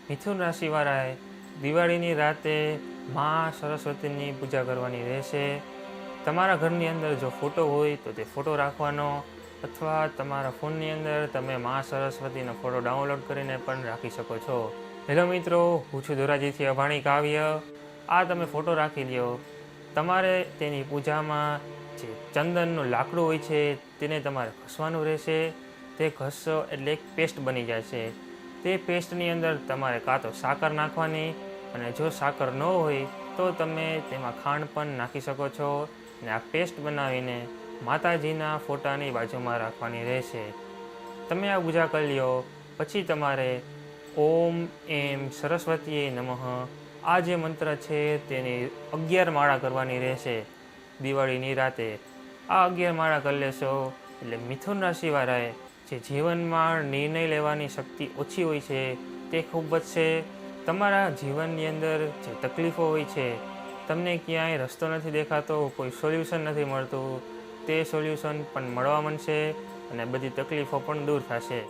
મિથુન રાશિવાળાએ દિવાળીની રાતે મા સરસ્વતીની પૂજા કરવાની રહેશે। તમારા ઘરની અંદર જો ફોટો હોય તો તે ફોટો રાખવાનો, અથવા તમારા ફોનની અંદર તમે મા સરસ્વતીનો ફોટો ડાઉનલોડ કરીને પણ રાખી શકો છો। હેલો મિત્રો, હું છું ધોરાજીથી અભાણી કાવ્ય। આ તમે ફોટો રાખી લ્યો। તમારે તેની પૂજામાં જે ચંદનનું લાકડું હોય છે તેને તમારે ઘસવાનું રહેશે। તે ઘસશો એટલે એક પેસ્ટ બની જશે। તે પેસ્ટની અંદર તમારે કાં તો સાકર નાખવાની, અને જો સાકર ન હોય તો તમે તેમાં ખાંડ પણ નાખી શકો છો। અને આ પેસ્ટ બનાવીને માતાજીના ફોટાની બાજુમાં રાખવાની રહેશે। તમે આ પૂજા કરી લ્યો પછી તમારે ઓમ એમ સરસ્વતીએ નમઃ આ જે મંત્ર છે તેની 11 માળા કરવાની રહેશે દિવાળીની રાતે। આ 11 માળા કરી લેશો એટલે મિથુન રાશિવાળાએ જે જીવનમાં નિર્ણય લેવાની શક્તિ ઓછી હોય છે તે ખૂબ વધશે। તમારા જીવનની અંદર જે તકલીફો હોય છે, તમને ક્યાંય રસ્તો નથી દેખાતો, કોઈ સોલ્યુશન નથી મળતું, તે સોલ્યુશન પણ મળવા માંડશે અને બધી તકલીફો પણ દૂર થશે।